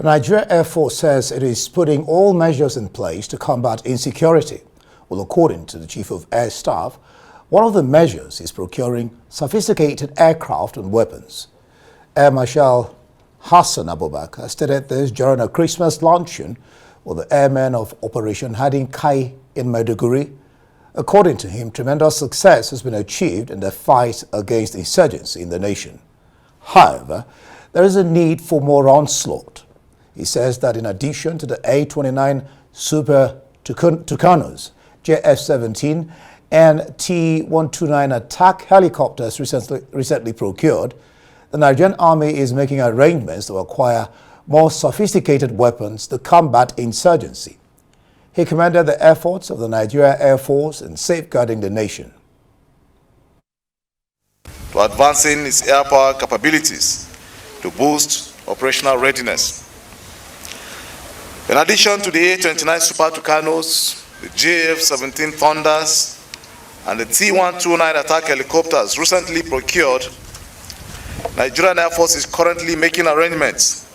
The Nigeria Air Force says it is putting all measures in place to combat insecurity. Well, according to the Chief of Air Staff, one of the measures is procuring sophisticated aircraft and weapons. Air Marshal Hassan Abubakar stated this during a Christmas luncheon with the airmen of Operation Hadin Kai in Maiduguri. According to him, tremendous success has been achieved in the fight against insurgency in the nation. However, there is a need for more onslaught. He says that in addition to the A-29 Super Tucanos, JF-17 and T-129 attack helicopters recently procured, the Nigerian Army is making arrangements to acquire more sophisticated weapons to combat insurgency. He commended the efforts of the Nigeria Air Force in safeguarding the nation. To advancing its air power capabilities to boost operational readiness. In addition to the A-29 Super Tucanos, the JF-17 Thunders, and the T-129 attack helicopters recently procured, Nigerian Air Force is currently making arrangements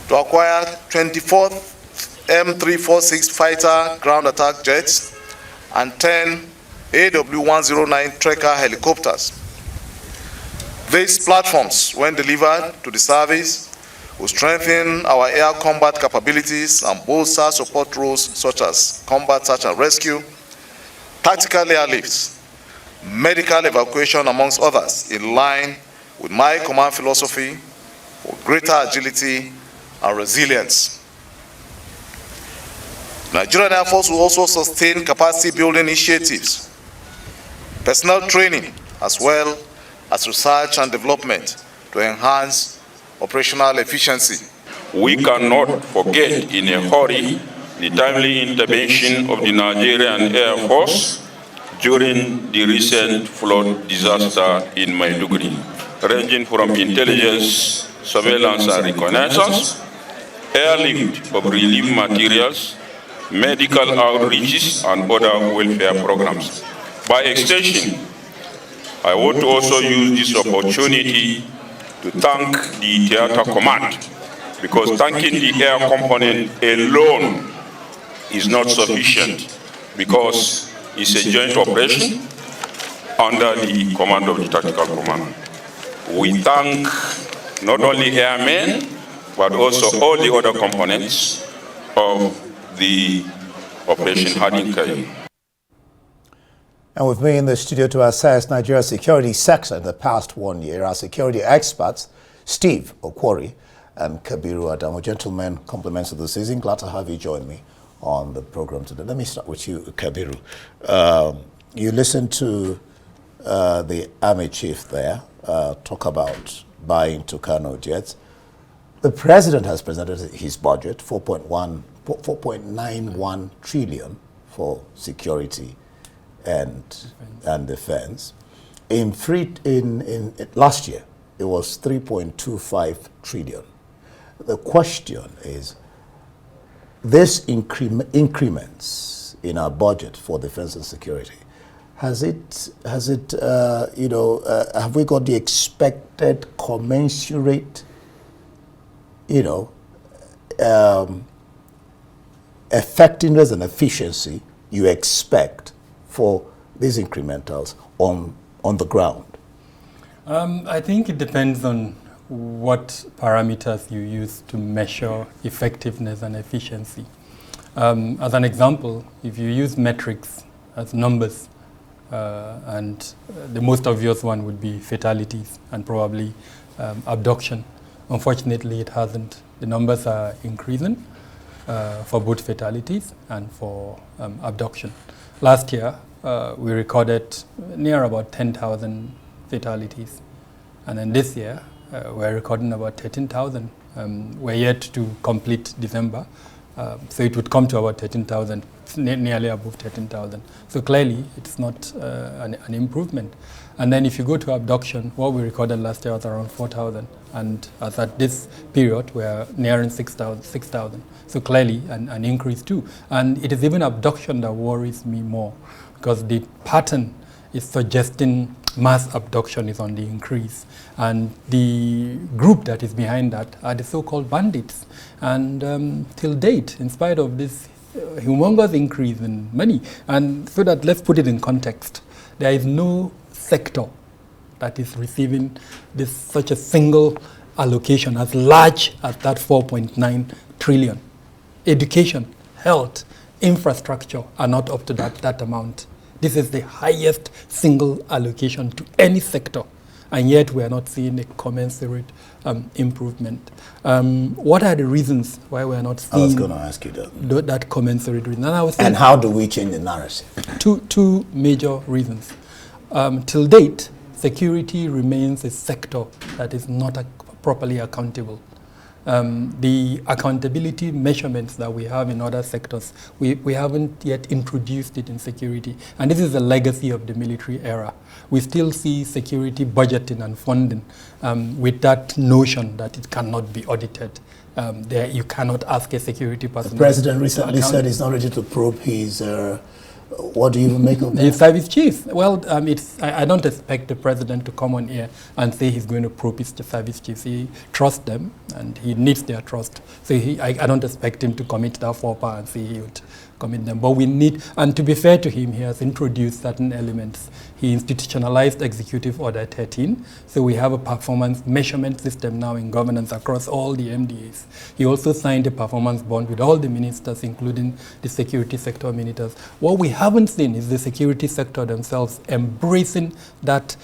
to acquire 24 M346 fighter ground attack jets and 10 AW109 Tracker helicopters. These platforms, when delivered to the service, will strengthen our air combat capabilities and bolster support roles such as combat search and rescue, tactical airlifts, medical evacuation, amongst others, in line with my command philosophy for greater agility and resilience. Nigerian Air Force will also sustain capacity building initiatives, personnel training, as well as research and development to enhance operational efficiency. We cannot forget in a hurry the timely intervention of the Nigerian Air Force during the recent flood disaster in Maiduguri, ranging from intelligence, surveillance and reconnaissance, airlift of relief materials, medical outreaches and other welfare programs. By extension, I want to also use this opportunity to thank the Theater Command, because thanking the air component alone is not sufficient, because it's a joint operation under the command of the Tactical Command. We thank not only airmen, but also all the other components of the Operation Hadin Kai. And with me in the studio to assess Nigeria's security sector in the past 1 year are security experts Steve Okwori and Kabir Adamu. Gentlemen, compliments of the season. Glad to have you join me on the program today. Let me start with you, Kabir. You listened to the Army chief there talk about buying Tucano jets. The president has presented his budget, 4.91 trillion for security and defense. In last year, it was 3.25 trillion. The question is, this increments in our budget for defense and security, have we got the expected commensurate, effectiveness and efficiency you expect for these incrementals on the ground? I think it depends on what parameters you use to measure effectiveness and efficiency. As an example, if you use metrics as numbers, and the most obvious one would be fatalities and probably abduction. Unfortunately, it hasn't. The numbers are increasing for both fatalities and for abduction. Last year, we recorded near about 10,000 fatalities. And then this year, we're recording about 13,000. We're yet to complete December. So it would come to about 13,000, nearly above 13,000. So clearly, it's not an improvement. And then if you go to abduction, what we recorded last year was around 4,000. And as at this period, we're nearing 6,000. So clearly, an increase too. And it is even abduction that worries me more, because the pattern is suggesting mass abduction is on the increase. And the group that is behind that are the so-called bandits. And till date, in spite of this humongous increase in money, and so that let's put it in context, there is no sector that is receiving such a single allocation as large as that 4.9 trillion. Education, health, infrastructure are not up to that amount. This is the highest single allocation to any sector, and yet we are not seeing a commensurate improvement. What are the reasons why we are not seeing? I was going to ask you that commensurate reason? And how do we change the narrative? Two major reasons. Till date, security remains a sector that is not properly accountable. The accountability measurements that we have in other sectors, we haven't yet introduced it in security. And this is a legacy of the military era. We still see security budgeting and funding with that notion that it cannot be audited. You cannot ask a security person. The president recently said he's not ready to probe his... what do you even make of that? The service chief. Well, I don't expect the president to come on here and say he's going to probe his service chiefs. He trusts them, and he needs their trust. So I don't expect him to commit that faux pas and say he would commit them. But we need, and to be fair to him, he has introduced certain elements. He institutionalized Executive Order 13, so we have a performance measurement system now in governance across all the MDAs. He also signed a performance bond with all the ministers, including the security sector ministers. What we haven't seen is the security sector themselves embracing that,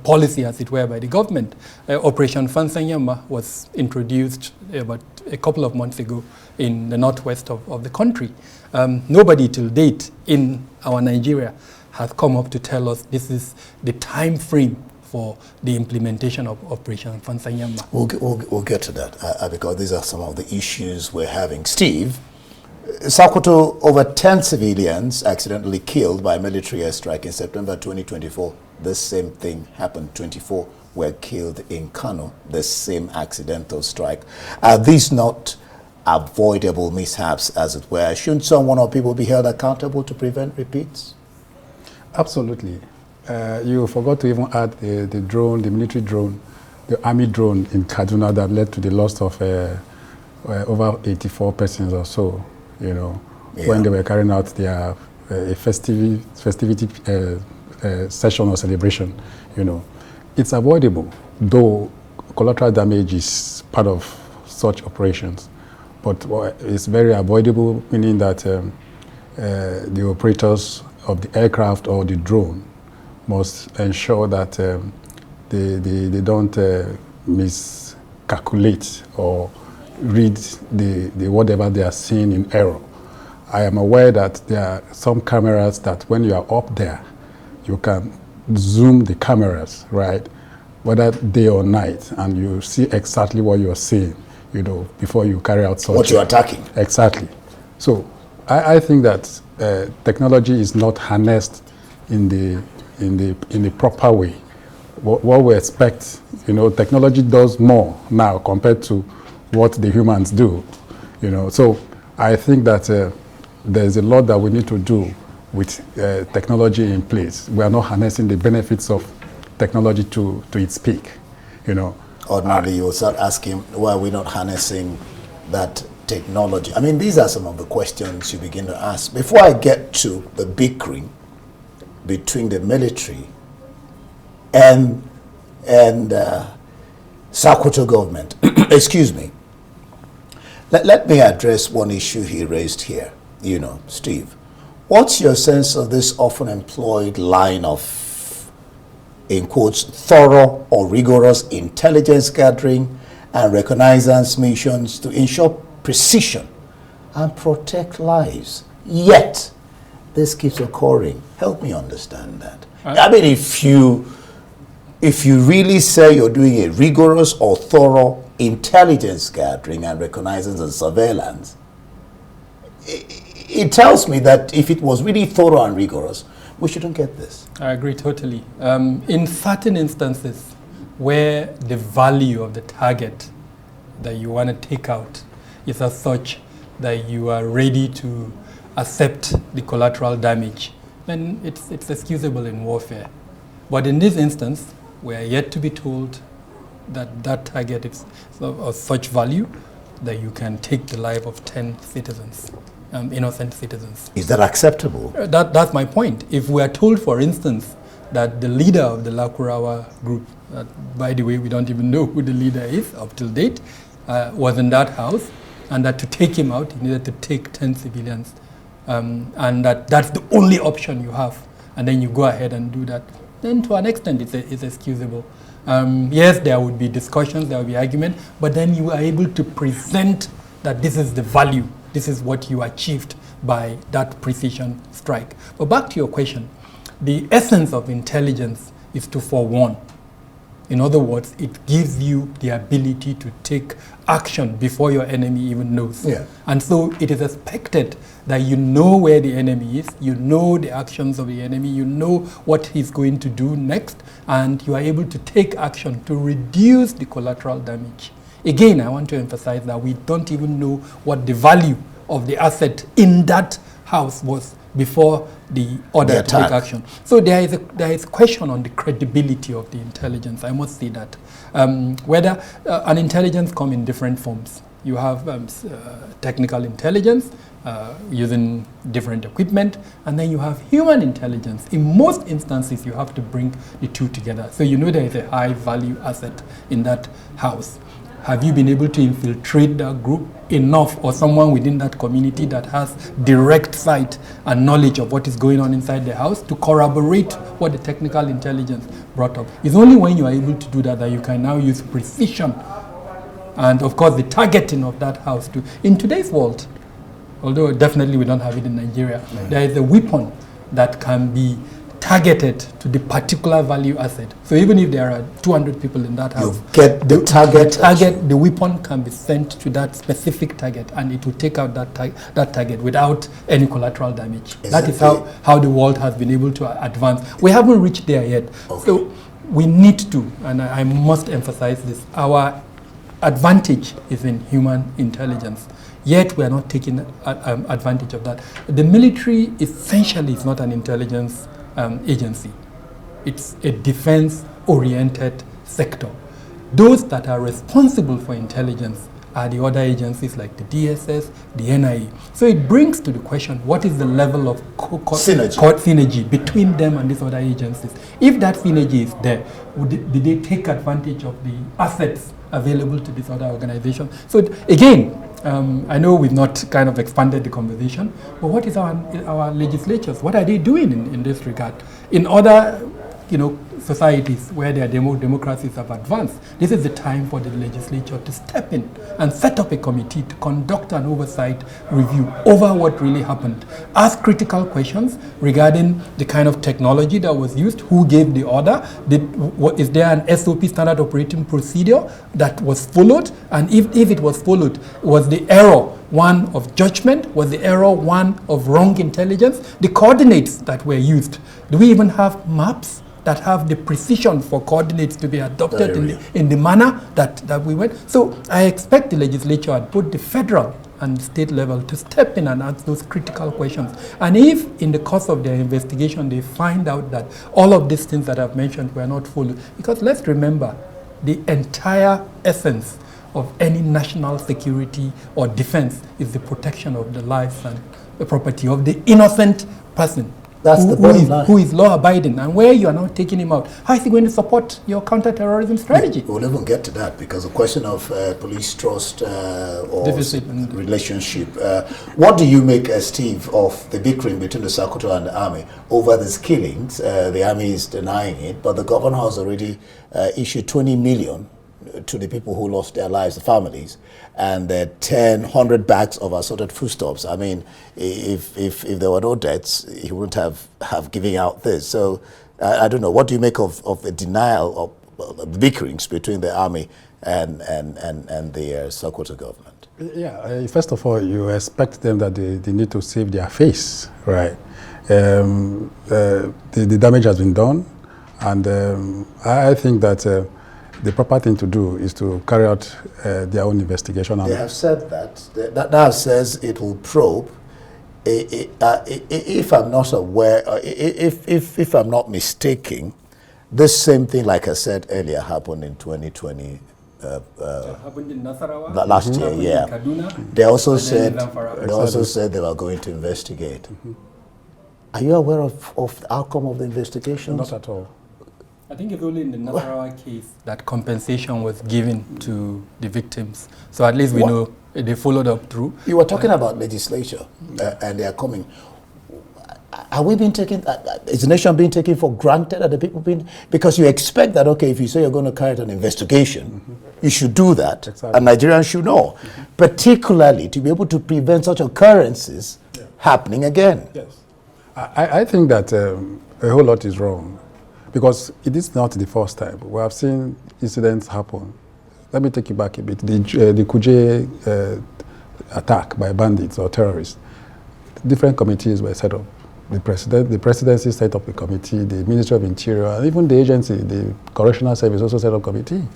policy, as it were, by the government. Operation Fansanyama was introduced about a couple of months ago in the northwest of the country. Nobody till date in our Nigeria has come up to tell us this is the time frame for the implementation of Operation Fansanyama. We'll get to that because these are some of the issues we're having. Steve, Sokoto, over 10 civilians accidentally killed by military airstrike in September 2024. The same thing happened. 24 were killed in Kano, the same accidental strike. Are these not avoidable mishaps, as it were? Shouldn't someone or people be held accountable to prevent repeats? Absolutely. You forgot to even add the drone, the military drone, the army drone in Kaduna that led to the loss of over 84 persons or so, when they were carrying out their festivity session or celebration, It's avoidable, though collateral damage is part of such operations. But it's very avoidable, meaning that the operators of the aircraft or the drone must ensure that they don't miscalculate or read the whatever they are seeing in error. I am aware that there are some cameras that when you are up there, you can zoom the cameras, right, whether day or night, and you see exactly what you are seeing, before you carry out such. What you're attacking. Exactly. So I think that technology is not harnessed in the proper way. What we expect, technology does more now compared to what the humans do, So I think that there's a lot that we need to do with technology in place. We are not harnessing the benefits of technology to its peak, Ordinarily, you will start asking, why are we not harnessing that technology? I mean, these are some of the questions you begin to ask. Before I get to the bickering between the military and Sokoto government, excuse me, let me address one issue he raised here. Steve, what's your sense of this often employed line of, in quotes, thorough or rigorous intelligence gathering and reconnaissance missions to ensure precision and protect lives? Yet, this keeps occurring. Help me understand that. I mean, if you really say you're doing a rigorous or thorough intelligence gathering and reconnaissance and surveillance, it tells me that if it was really thorough and rigorous, we shouldn't get this. I agree totally. In certain instances where the value of the target that you want to take out is as such that you are ready to accept the collateral damage, then it's excusable in warfare. But in this instance, we are yet to be told that that target is of such value that you can take the life of 10 citizens, innocent citizens. Is that acceptable? That's my point. If we are told, for instance, that the leader of the Lakurawa group, by the way, we don't even know who the leader is up till date, was in that house, and that to take him out, he needed to take 10 civilians, and that's the only option you have, and then you go ahead and do that, then to an extent it's excusable. Yes, there would be discussions, there would be argument, but then you are able to present that this is the value, this is what you achieved by that precision strike. But back to your question, the essence of intelligence is to forewarn. In other words, it gives you the ability to take action before your enemy even knows. Yeah. And so it is expected that you know where the enemy is, you know the actions of the enemy, you know what he's going to do next, and you are able to take action to reduce the collateral damage. Again, I want to emphasize that we don't even know what the value of the asset in that house was before the order to take action. So there is a question on the credibility of the intelligence. I must say that. Whether an intelligence comes in different forms. You have technical intelligence using different equipment, and then you have human intelligence. In most instances, you have to bring the two together. So you know there is a high value asset in that house. Have you been able to infiltrate that group enough, or someone within that community that has direct sight and knowledge of what is going on inside the house to corroborate what the technical intelligence brought up? It's only when you are able to do that that you can now use precision and, of course, the targeting of that house too. In today's world, although definitely we don't have it in Nigeria, there is a weapon that can be targeted to the particular value asset. So even if there are 200 people in that house, you get the target. The weapon can be sent to that specific target, and it will take out that target without any collateral damage. That is how the world has been able to advance. We haven't reached there yet. Okay. So we need to, and I must emphasize this, our advantage is in human intelligence. Yet we are not taking advantage of that. The military essentially is not an intelligence agency. It's a defense-oriented sector. Those that are responsible for intelligence are the other agencies like the DSS, the NIA. So it brings to the question, what is the level of synergy between them and these other agencies? If that synergy is there, did they take advantage of the assets available to this other organization? So again, I know we've not kind of expanded the conversation, but what is our legislatures? What are they doing in this regard? In other, societies where their democracies have advanced, this is the time for the legislature to step in and set up a committee to conduct an oversight review over what really happened. Ask critical questions regarding the kind of technology that was used, who gave the order, is there an SOP, standard operating procedure, that was followed, and if it was followed, was the error one of judgment? Was the error one of wrong intelligence? The coordinates that were used, do we even have maps that have the precision for coordinates to be adopted in the manner that we went? So I expect the legislature at both the federal and state level to step in and ask those critical questions. And if in the course of their investigation they find out that all of these things that I've mentioned were not followed, because let's remember, the entire essence of any national security or defense is the protection of the lives and the property of the innocent person. That's the bottom line. Who is law-abiding, and where you are now taking him out, how is he going to support your counter-terrorism strategy? We'll even get to that, because the question of police trust or deficit relationship. What do you make, Steve, of the bickering between the Sokoto and the army over these killings? The army is denying it, but the governor has already issued 20 million to the people who lost their lives, the families, and 100 bags of assorted foodstuffs. I mean, if there were no deaths, he wouldn't have given out this. So I don't know. What do you make of the denial of the bickerings between the army and the Sokoto government? Yeah, first of all, you expect them that they need to save their face, right? The damage has been done, and I think that the proper thing to do is to carry out their own investigation. They have said that. That says it will probe if I'm not aware, if I'm not mistaken, this same thing, like I said earlier, happened in 2020. Happened in Nasarawa, Last year, happened yeah. in Kaduna, They also and then in said Zamfara. they were going to investigate. Are you aware of the outcome of the investigation? Not at all. I think it's only in the Nasarawa case that compensation was given to the victims. So at least we know they followed up through. You were talking about legislature, and they are coming. Are we being taken? Is the nation being taken for granted? Are the people being? Because you expect that, okay, if you say you're going to carry out an investigation, you should do that, and Nigerians should know, particularly to be able to prevent such occurrences happening again. Yes, I think that a whole lot is wrong, because it is not the first time. We have seen incidents happen. Let me take you back a bit. The Kuje attack by bandits or terrorists. Different committees were set up. The presidency set up a committee, the Ministry of Interior, and even the agency, the Correctional Service also set up a committee.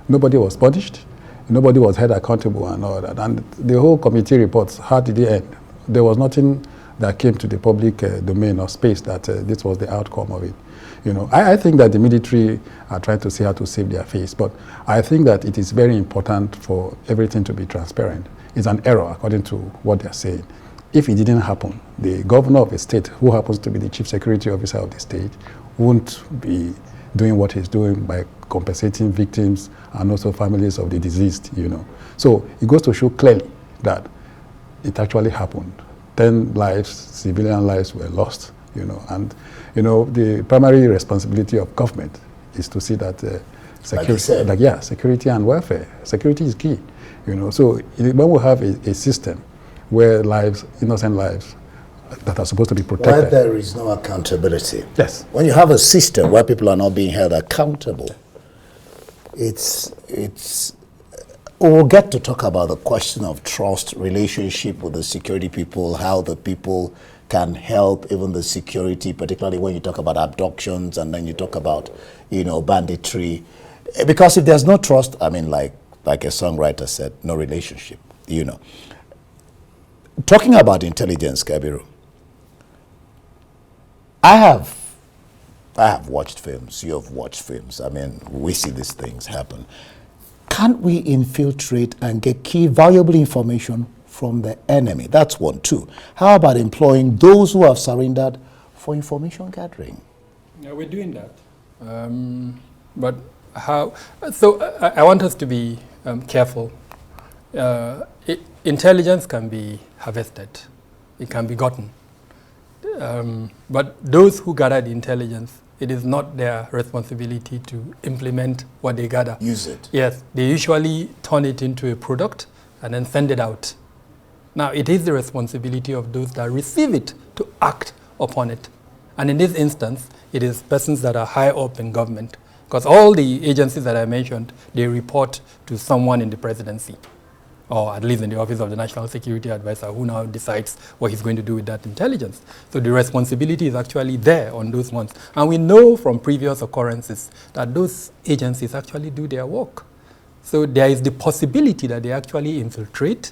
Nobody was punished, nobody was held accountable and all that. And the whole committee reports, how did it end? There was nothing that came to the public domain or space that this was the outcome of it. You know, I think that the military are trying to see how to save their face, but I think that it is very important for everything to be transparent. It's an error according to what they're saying. If it didn't happen, the governor of a state, who happens to be the chief security officer of the state, won't be doing what he's doing by compensating victims and also families of the deceased, you know. So it goes to show clearly that it actually happened. 10 lives, civilian lives were lost, you know, and, you know, the primary responsibility of government is to see that security, security and welfare. Security is key, you know. So when we have a system where lives, innocent lives, that are supposed to be protected. Where there is no accountability. Yes. When you have a system where people are not being held accountable, we'll get to talk about the question of trust, relationship with the security people, how the people can help even the security, particularly when you talk about abductions and then you talk about, you know, banditry. Because if there's no trust, I mean, like a songwriter said, no relationship, you know. Talking about intelligence, Kabir, I have watched films, you have watched films. I mean, we see these things happen. Can't we infiltrate and get key valuable information from the enemy? That's one. Two, how about employing those who have surrendered for information gathering? Yeah, we're doing that. But how? So I want us to be careful. Intelligence can be harvested. It can be gotten. But those who gather the intelligence, it is not their responsibility to implement what they gather. Use it. Yes, they usually turn it into a product and then send it out. Now, it is the responsibility of those that receive it to act upon it. And in this instance, it is persons that are high up in government, because all the agencies that I mentioned, they report to someone in the presidency, or at least in the office of the National Security Advisor, who now decides what he's going to do with that intelligence. So the responsibility is actually there on those ones. And we know from previous occurrences that those agencies actually do their work. So there is the possibility that they actually infiltrate.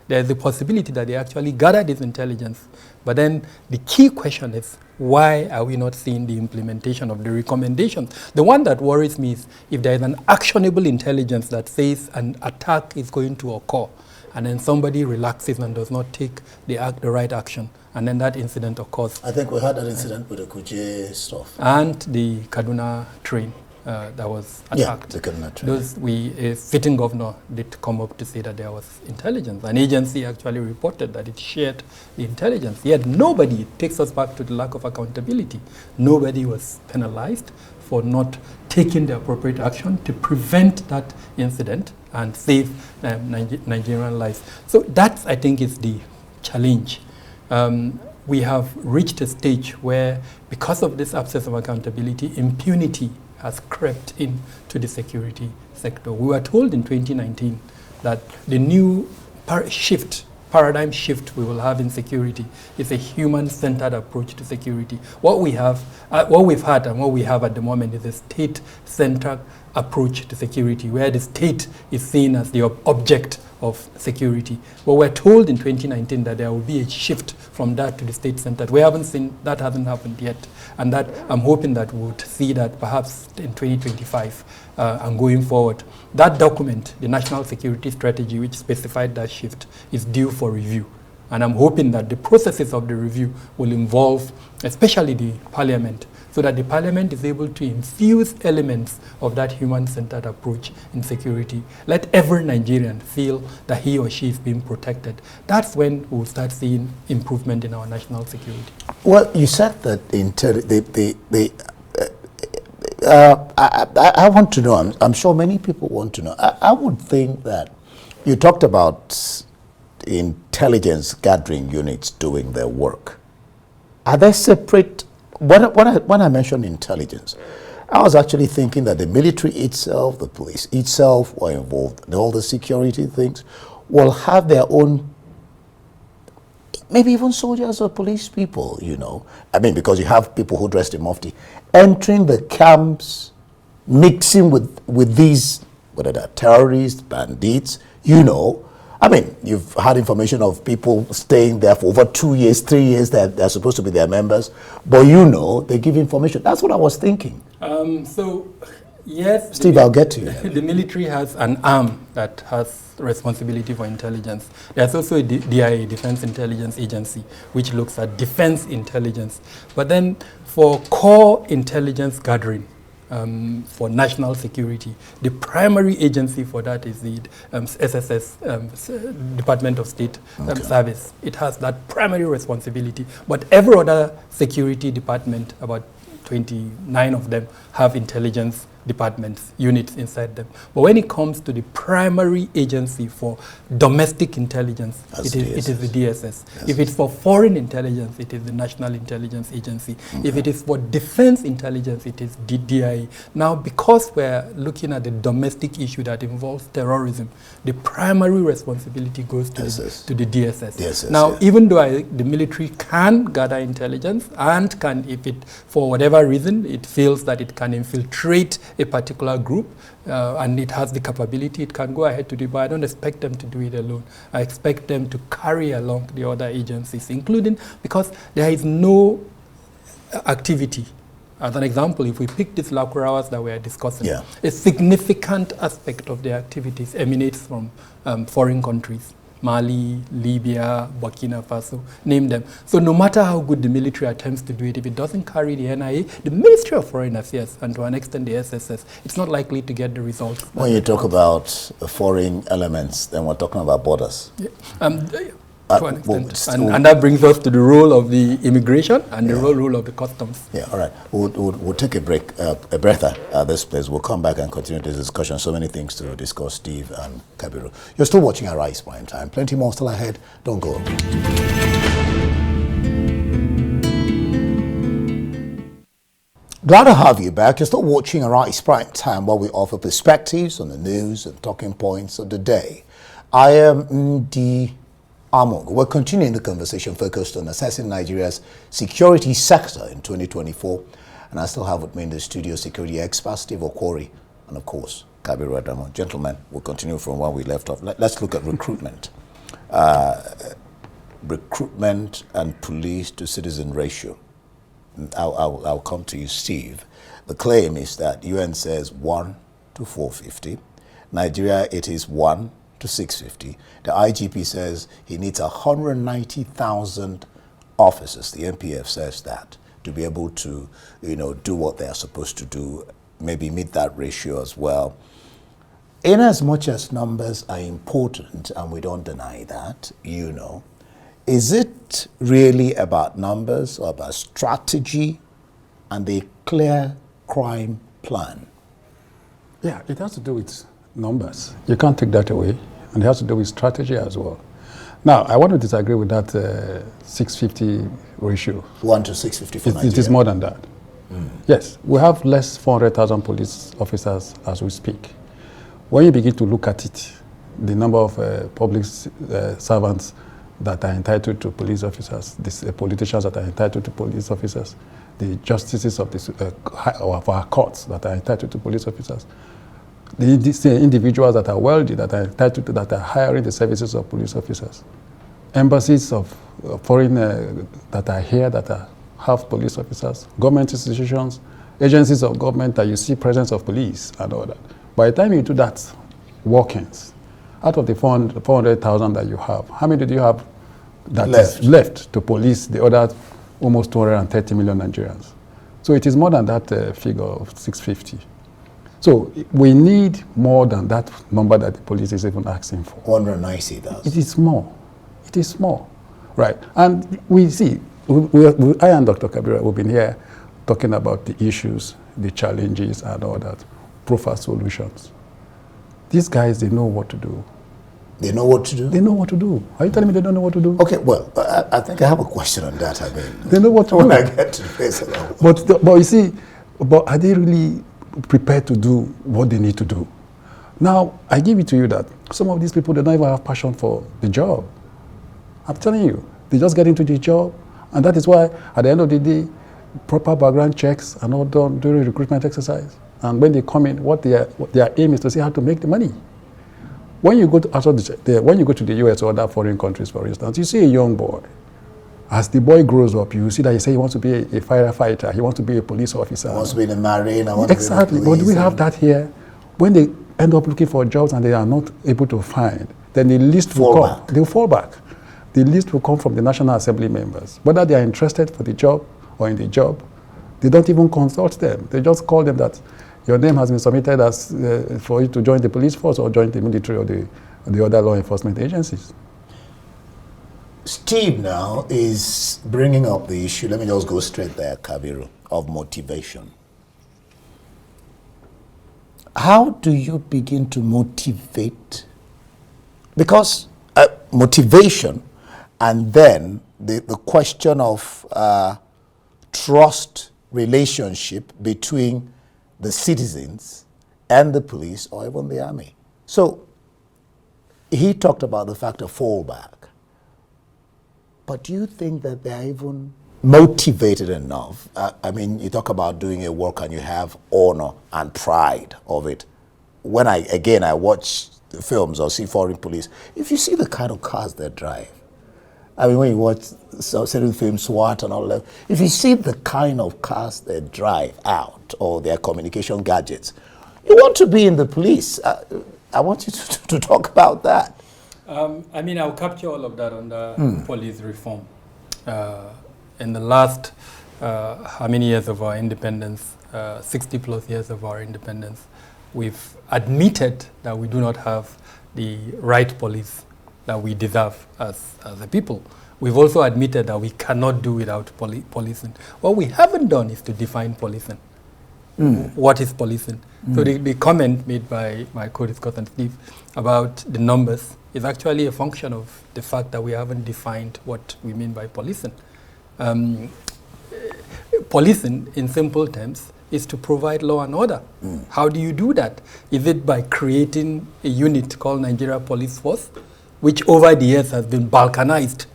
There is the possibility that they actually gather this intelligence. But then the key question is, why are we not seeing the implementation of the recommendations? The one that worries me is if there is an actionable intelligence that says an attack is going to occur, and then somebody relaxes and does not take the right action, and then that incident occurs. I think we had that incident with the Kuje stuff. And the Kaduna train that was attacked. Yeah, the Kaduna train. A sitting governor did come up to say that there was intelligence. An agency actually reported that it shared the intelligence. Yet nobody, it takes us back to the lack of accountability. Nobody was penalized for not taking the appropriate action to prevent that incident and save Nigerian lives. So that, I think, is the challenge. We have reached a stage where, because of this absence of accountability, impunity has crept into the security sector. We were told in 2019 that the new paradigm shift we will have in security is a human-centered approach to security. What we've had and what we have at the moment is a state-centered approach to security, where the state is seen as the object of security. But we're told in 2019 that there will be a shift from that to the state center. We haven't seen, that hasn't happened yet. And that I'm hoping that we would see that perhaps in 2025 and going forward. That document, the National Security Strategy, which specified that shift, is due for review. And I'm hoping that the processes of the review will involve, especially the parliament, so that the parliament is able to infuse elements of that human-centered approach in security. Let every Nigerian feel that he or she is being protected. That's when we'll start seeing improvement in our national security. Well, you said that I want to know, I'm sure many people want to know. I would think that you talked about intelligence gathering units doing their work. Are they separate? When I mentioned intelligence, I was actually thinking that the military itself, the police itself were involved in all the security things, will have their own, maybe even soldiers or police people, you know. I mean, because you have people who dressed in mufti entering the camps, mixing with these, whether they're terrorists, bandits, you know. I mean, you've had information of people staying there for over 2 years, 3 years, they're supposed to be their members, but you know, they give information. That's what I was thinking. So, yes. Steve, I'll get to you. The military has an arm that has responsibility for intelligence. There's also a DIA, Defense Intelligence Agency, which looks at defense intelligence. But then for core intelligence gathering, for national security, the primary agency for that is the SSS, Department of State Service. It has that primary responsibility. But every other security department, about 29 of them, have intelligence departments, units inside them. But when it comes to the primary agency for domestic intelligence, it is the DSS. If it's for foreign intelligence, it is the National Intelligence Agency. If it is for defense intelligence, it is the DIA. Now, because we're looking at the domestic issue that involves terrorism, the primary responsibility goes to the DSS. Now, even though the military can gather intelligence and can, if it, for whatever reason, it feels that it can infiltrate a particular group and it has the capability, it can go ahead to do it, but I don't expect them to do it alone. I expect them to carry along the other agencies, including because there is no activity. As an example, if we pick these Lakura hours that we are discussing, a significant aspect of their activities emanates from foreign countries. Mali, Libya, Burkina Faso, name them. So no matter how good the military attempts to do it, if it doesn't carry the NIA, the Ministry of Foreign Affairs, and to an extent the SSS, it's not likely to get the results. When you talk about foreign elements, then we're talking about borders. To an extent. And that brings us to the role of the immigration and the role of the customs. Yeah, all right. We'll take a break, a breather at this place. We'll come back and continue this discussion. So many things to discuss, Steve and Kabir. You're still watching Arise Prime Time. Plenty more still ahead. Don't go. Glad to have you back. You're still watching Arise Prime Time, where we offer perspectives on the news and talking points of the day. I am Ndi Among. We're continuing the conversation focused on assessing Nigeria's security sector in 2024. And I still have with me in the studio security expert Steve Okwori and, of course, Kabir Adamu. Gentlemen, we'll continue from where we left off. Let's look at recruitment. Recruitment and police to citizen ratio. I'll come to you, Steve. The claim is that UN says 1 to 450. Nigeria, it is 1 to 650. The IGP says he needs 190,000 officers. The NPF says that to be able to, do what they are supposed to do, maybe meet that ratio as well. In as much as numbers are important, and we don't deny that, is it really about numbers or about strategy and a clear crime plan? Yeah, it has to do with numbers. You can't take that away. And it has to do with strategy as well. Now, I want to disagree with that 650 ratio. 1 to 650 for Nigeria. It is more than that. Yes, we have less 400,000 police officers as we speak. When you begin to look at it, the number of public servants that are entitled to police officers, the politicians that are entitled to police officers, the justices of our courts that are entitled to police officers, these individuals that are wealthy, that are entitled to, that are hiring the services of police officers. Embassies of foreign that are here, that have police officers, government institutions, agencies of government that you see presence of police and all that. By the time you do that, walk-ins, out of the 400,000 that you have, how many do you have that is left to police the other almost 230 million Nigerians? So it is more than that figure of 650. So we need more than that number that the police is even asking for. 190,000. It is more. It is more, right? And we see, I and Dr. Kabir, we've been here talking about the issues, the challenges, and all that. Profile solutions. These guys, they know what to do. They know what to do? They know what to do. Are you telling me they don't know what to do? Okay, well, I think I have a question on that. I mean, they know what to when do. I get to the face of it. But you see, but are they really prepared to do what they need to do? Now, I give it to you that some of these people, they don't even have passion for the job. I'm telling you, they just get into the job, and that is why, at the end of the day, proper background checks are not done during recruitment exercise. And when they come in, what their aim is to see how to make the money. When you go to when you go to the US or other foreign countries, for instance, you see a young boy. As the boy grows up, you see that he say he wants to be a firefighter, he wants to be a police officer. He wants to be in the marine. Exactly, but do we have that here? When they end up looking for jobs and they are not able to find, then the list will come. They'll fall back. The list will come from the National Assembly members. Whether they are interested for the job or in the job, they don't even consult them. They just call them that your name has been submitted as for you to join the police force or join the military or the other law enforcement agencies. Steve now is bringing up the issue, let me just go straight there, Kabir, of motivation. How do you begin to motivate? Because motivation and then the question of trust relationship between the citizens and the police or even the army. So he talked about the fact of fallback. But do you think that they're even motivated enough? I mean, you talk about doing a work and you have honor and pride of it. When I watch the films or see foreign police, if you see the kind of cars they drive, I mean, when you watch certain films, SWAT and all that, if you see the kind of cars they drive out or their communication gadgets, you want to be in the police. I want you to talk about that. I mean, I'll capture all of that under police reform. In the last, how many years of our independence, 60 plus years of our independence, we've admitted that we do not have the right police that we deserve as a people. We've also admitted that we cannot do without policing. What we haven't done is to define policing. What is policing? So the comment made by my co-discussant Steve about the numbers is actually a function of the fact that we haven't defined what we mean by policing. Policing, in simple terms, is to provide law and order. How do you do that? Is it by creating a unit called Nigeria Police Force, which over the years has been balkanized?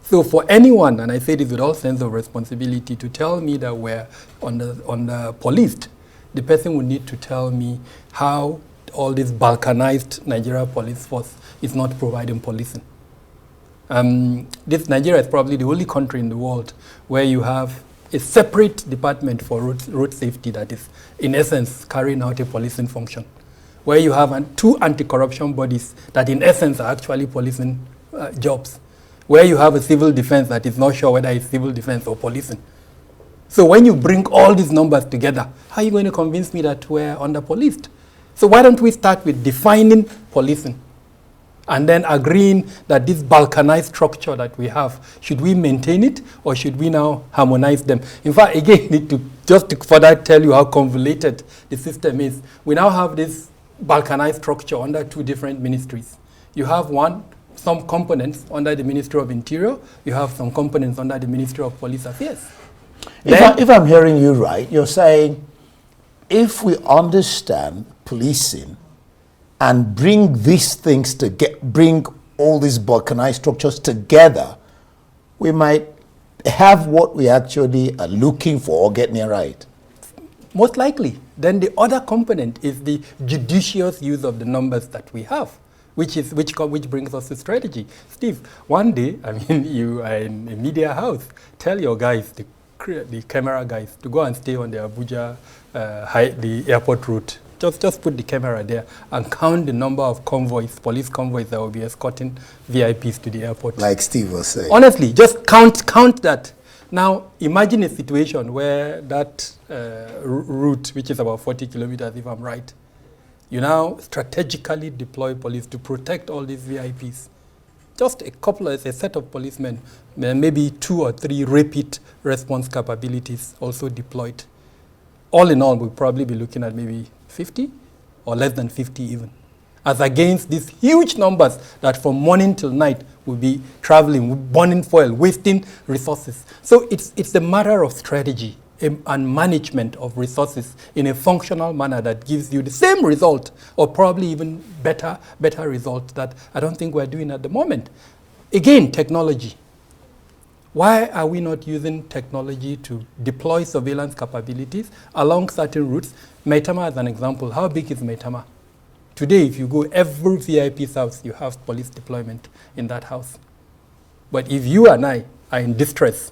So for anyone, and I say this with all sense of responsibility, to tell me that we're under policed, the person would need to tell me how all this balkanized Nigeria Police Force is not providing policing. Nigeria is probably the only country in the world where you have a separate department for road safety that is, in essence, carrying out a policing function, where you have two anti-corruption bodies that, in essence, are actually policing jobs, where you have a civil defense that is not sure whether it's civil defense or policing. So when you bring all these numbers together, how are you going to convince me that we're under-policed? So why don't we start with defining policing and then agreeing that this balkanized structure that we have, should we maintain it or should we now harmonize them? In fact, again, just to further tell you how convoluted the system is, we now have this balkanized structure under two different ministries. You have some components under the Ministry of Interior, you have some components under the Ministry of Police Affairs. If I'm hearing you right, you're saying if we understand policing and bring these things bring all these balkanized structures together, we might have what we actually are looking for or getting it right. most likely. Then the other component is the judicious use of the numbers that we have, which brings us to strategy. Steve, one day, I mean, you are in a media house. Tell your guys, the camera guys, to go and stay on the Abuja, the airport route. Just put the camera there and count the number of convoys, police convoys that will be escorting VIPs to the airport. Like Steve was saying. Honestly, just count that. Now, imagine a situation where that route, which is about 40 kilometers, if I'm right, you now strategically deploy police to protect all these VIPs. Just a set of policemen, maybe 2 or 3 rapid response capabilities also deployed. All in all, we'll probably be looking at maybe 50 or less than 50 even, as against these huge numbers that from morning till night will be traveling, burning fuel, wasting resources. So it's a matter of strategy and management of resources in a functional manner that gives you the same result, or probably even better result that I don't think we're doing at the moment. Again, technology. Why are we not using technology to deploy surveillance capabilities along certain routes? Maitama as an example. How big is Maitama? Today, if you go every VIP's house, you have police deployment in that house. But if you and I are in distress,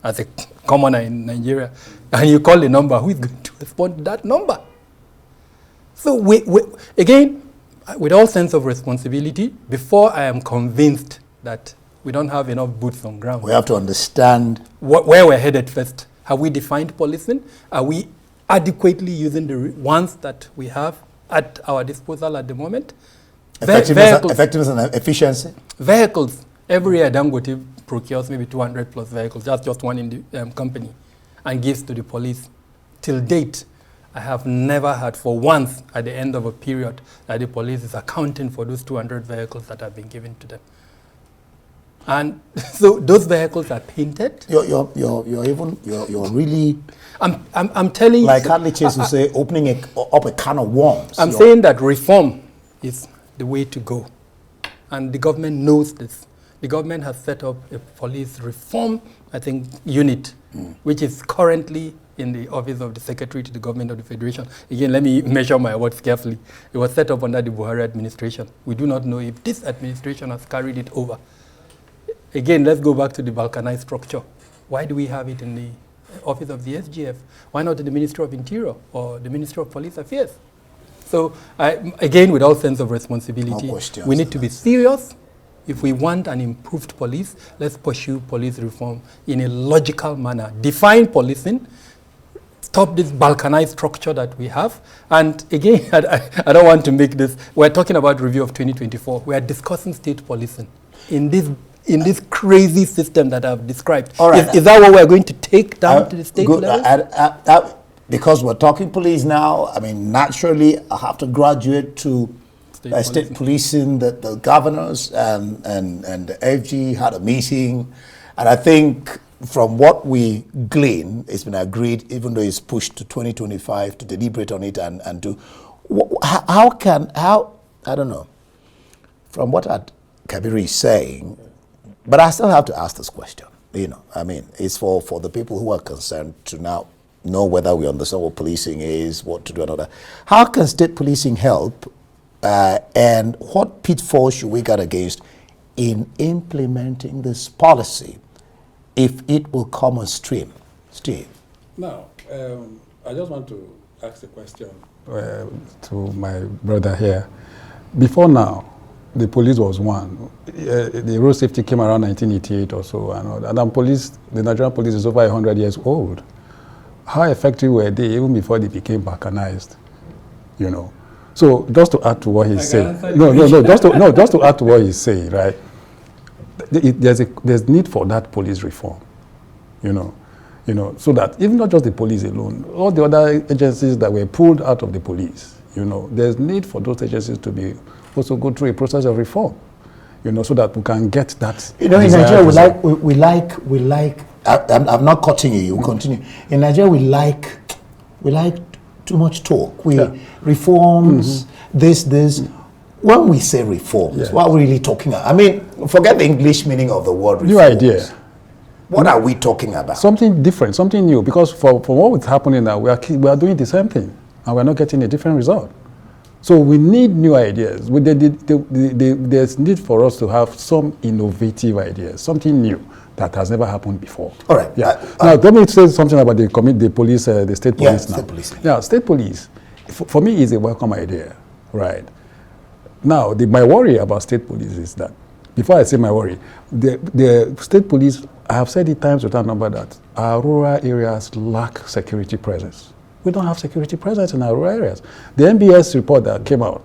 as a commoner in Nigeria, and you call the number, who is going to respond to that number? So again, with all sense of responsibility, before I am convinced that we don't have enough boots on ground, We have to understand where we're headed first. Have we defined policing? Are we adequately using the ones that we have at our disposal at the moment? effectiveness and efficiency. Vehicles. Every year, Dangote procures maybe 200 plus vehicles. That's just one in the company, and gives to the police. Till date, I have never heard for once at the end of a period that the police is accounting for those 200 vehicles that have been given to them. And so those vehicles are painted. You're really. I'm telling you. Like Hadley Chase would say, opening up a can of worms. I'm saying that reform is the way to go, and the government knows this. The government has set up a police reform, I think, unit, which is currently in the office of the Secretary to the Government of the Federation. Again, let me measure my words carefully. It was set up under the Buhari administration. We do not know if this administration has carried it over. Again, let's go back to the balkanized structure. Why do we have it in the office of the SGF? Why not in the Ministry of Interior or the Ministry of Police Affairs? So, again, with all sense of responsibility, we need to be serious. If we want an improved police, let's pursue police reform in a logical manner. Define policing, stop this balkanized structure that we have. And again, I don't want to make this, we're talking about review of 2024. We are discussing state policing in this crazy system that I've described. All right. Is that what we're going to take down to the state level? Because we're talking police now, I mean, naturally, I have to graduate to state policing. The governors and the FG had a meeting. And I think from what we glean, it's been agreed, even though it's pushed to 2025, to deliberate on it and do. I don't know, from what Kabir is saying, but I still have to ask this question. I mean, it's for the people who are concerned to now know whether we understand what policing is, what to do, and all that. How can state policing help, and what pitfalls should we guard against in implementing this policy if it will come on stream? Steve? Now, I just want to ask a question to my brother here. Before now, the police was one. The road safety came around 1988 or so, and the Nigerian police is over 100 years old. How effective were they even before they became balkanized? So just to add to what he's saying, just to add to what he's saying, right? There's need for that police reform, so that even not just the police alone, all the other agencies that were pulled out of the police, there's need for those agencies to be also go through a process of reform, so that we can get that. In Nigeria, we like. I'm not cutting you. You continue. In Nigeria, we like too much talk. Reforms, this. When we say reforms, what are we really talking about? I mean, forget the English meaning of the word reforms. New idea. What are we talking about? Something different, something new. Because for what's happening now, we are doing the same thing, and we're not getting a different result. So we need new ideas. There's need for us to have some innovative ideas, something new that has never happened before. All right. Yeah. Now, let me say something about the police, the state police now. State police. Yeah, state police, for me, is a welcome idea, right? Now, my worry about state police is that, before I say my worry, the state police, I have said it times without number that our rural areas lack security presence. We don't have security presence in our rural areas. The NBS report that came out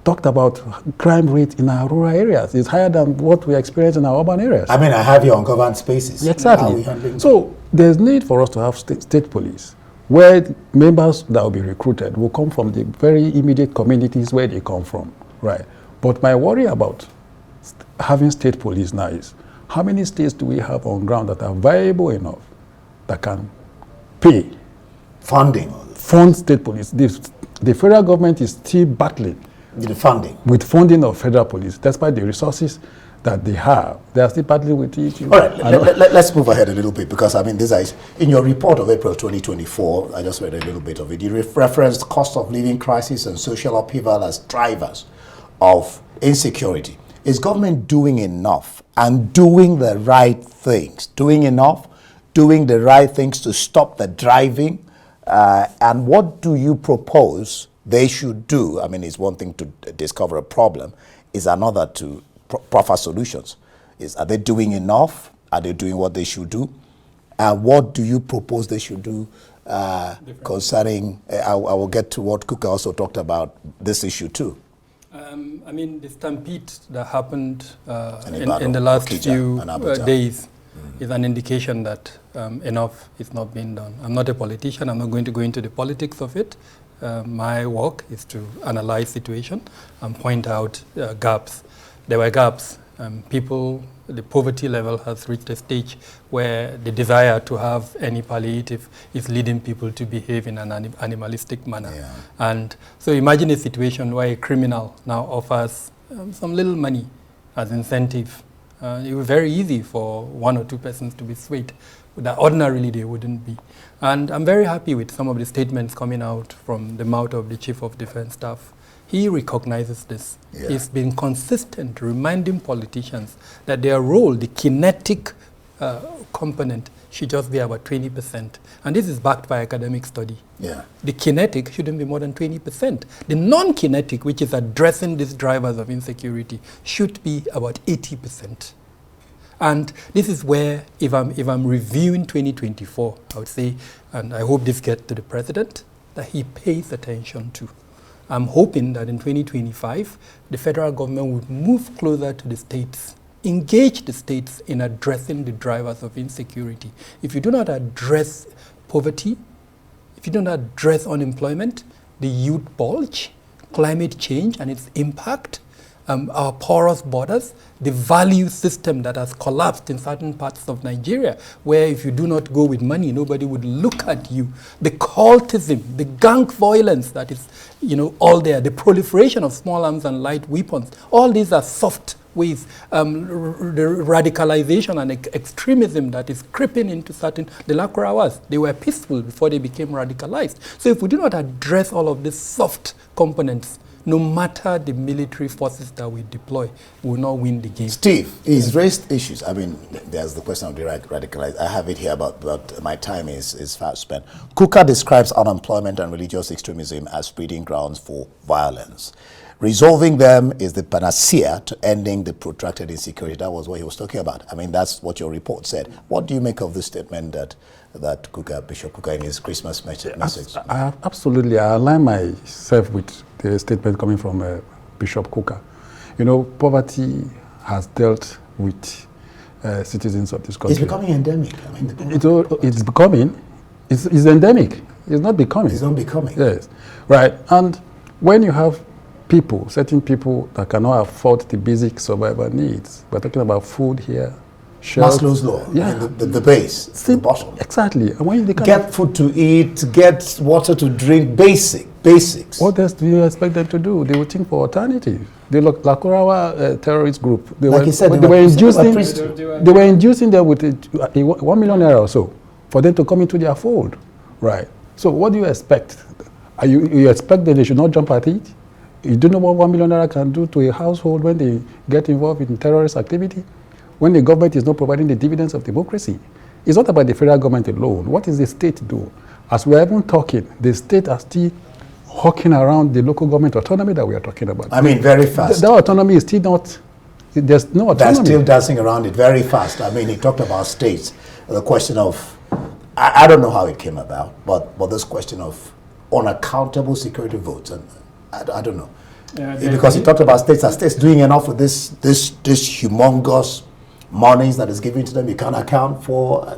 talked about crime rate in our rural areas. It's higher than what we experience in our urban areas. I mean, I have you on governed spaces. Exactly. So there's need for us to have state police, where members that will be recruited will come from the very immediate communities where they come from, right? But my worry about having state police now is, how many states do we have on ground that are viable enough that can pay fund state police? The federal government is still battling with funding of federal police, despite the resources that they have. They are still battling with it. All right, let's move ahead a little bit, because I mean, this is in your report of April 2024. I just read a little bit of it. You referenced cost of living crisis and social upheaval as drivers of insecurity. Is government doing enough and doing the right things? Doing enough, doing the right things to stop the driving? And what do you propose they should do? I mean, it's one thing to discover a problem, is another to proffer solutions. Are they doing enough? Are they doing what they should do? And what do you propose they should do concerning, I will get to what Kuka also talked about, this issue too. I mean, the stampede that happened in the last few days is an indication that enough is not being done. I'm not a politician. I'm not going to go into the politics of it. My work is to analyze situation and point out gaps. There were gaps. The poverty level has reached a stage where the desire to have any palliative is leading people to behave in an animalistic manner. Yeah. And so imagine a situation where a criminal now offers some little money as incentive. It was very easy for one or two persons to be swayed, that ordinarily they wouldn't be. And I'm very happy with some of the statements coming out from the mouth of the Chief of Defense Staff. He recognizes this. Yeah. He's been consistent, reminding politicians that their role, the kinetic component, should just be about 20%. And this is backed by academic study. Yeah. The kinetic shouldn't be more than 20%. The non-kinetic, which is addressing these drivers of insecurity, should be about 80%. And this is where, if I'm reviewing 2024, I would say, and I hope this gets to the president, that he pays attention to. I'm hoping that in 2025, the federal government would move closer to the states, engage the states in addressing the drivers of insecurity. If you do not address poverty, if you do not address unemployment, the youth bulge, climate change and its impact, our porous borders, the value system that has collapsed in certain parts of Nigeria, where if you do not go with money, nobody would look at you. The cultism, the gang violence that is, all there, the proliferation of small arms and light weapons, all these are soft ways. The radicalization and extremism that is creeping into the Lakurawas, they were peaceful before they became radicalized. So if we do not address all of these soft components, no matter the military forces that we deploy, we will not win the game. Steve, he's raised issues. I mean, there's the question of the radicalized. I have it here, but my time is fast spent. Kuka describes unemployment and religious extremism as breeding grounds for violence. Resolving them is the panacea to ending the protracted insecurity. That was what he was talking about. I mean, that's what your report said. What do you make of this statement that Bishop Kuka in his Christmas message? Absolutely. I align myself with the statement coming from Bishop Kuka. Poverty has dealt with citizens of this country. It's becoming endemic. I mean, it's becoming. It's endemic. It's not becoming. It's not becoming. Yes. Right. And when you have certain people that cannot afford the basic survival needs, we're talking about food here, shelter. Maslow's law. Yeah. I mean, the base, the bottom. Exactly. And when they get food to eat, get water to drink, basic basics. What else do you expect them to do? They will think for alternatives. The Lakurawa terrorist group, they were inducing them with 1 million naira or so for them to come into their fold, right? So what do you expect? You expect that they should not jump at it? You don't know what 1 million naira can do to a household when they get involved in terrorist activity? When the government is not providing the dividends of democracy? It's not about the federal government alone. What is the state doing? As we're even talking, the state are still hawking around the local government autonomy that we are talking about. I mean, very fast. That autonomy is still not, there's no autonomy. They're still dancing around it very fast. I mean, he talked about states. The question of, I don't know how it came about, but this question of unaccountable security votes, and I don't know. Because he talked about states. Are states doing enough with this humongous monies that is given to them? You can't account for,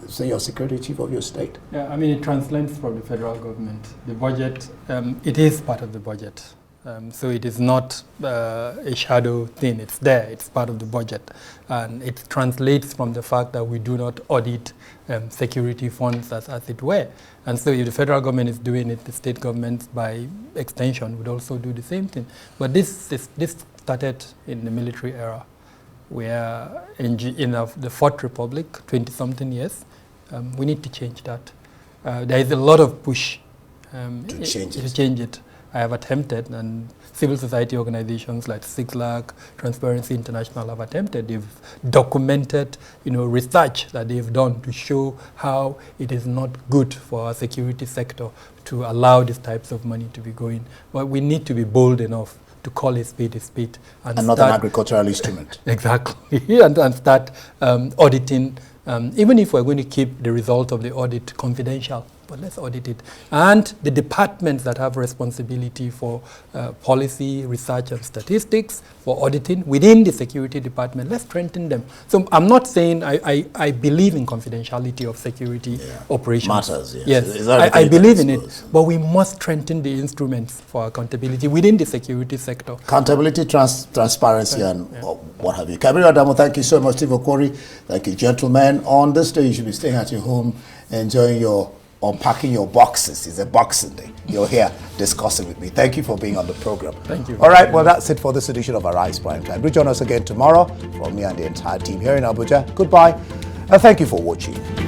say, your security chief of your state. Yeah, I mean, it translates from the federal government. The budget, it is part of the budget. So it is not a shadow thing. It's there. It's part of the budget. And it translates from the fact that we do not audit security funds as it were. And so if the federal government is doing it, the state governments, by extension, would also do the same thing. But this started in the military era, where in the Fourth Republic, 20-something years, we need to change that. There is a lot of push to change it. I have attempted, and civil society organizations like SIGLAC, Transparency International have attempted. They've documented, research that they've done to show how it is not good for our security sector to allow these types of money to be going. But we need to be bold enough to call a spade, and not an agricultural instrument. Exactly, and start auditing. Even if we're going to keep the result of the audit confidential, but let's audit it. And the departments that have responsibility for policy, research, and statistics, for auditing within the security department, let's strengthen them. So I'm not saying I believe in confidentiality of security operations. Matters, yes. I believe in it, but we must strengthen the instruments for accountability within the security sector. Accountability, transparency, and what have you. Kabir, Adamu, thank you so much. Steve Okwori, thank you, gentlemen. On this day, you should be staying at your home, enjoying unpacking your boxes. It's a Boxing Day. You're here discussing with me. Thank you for being on the program. Thank you. All right, well, that's it for this edition of Arise Prime Time. Do join us again tomorrow from me and the entire team here in Abuja. Goodbye, and thank you for watching.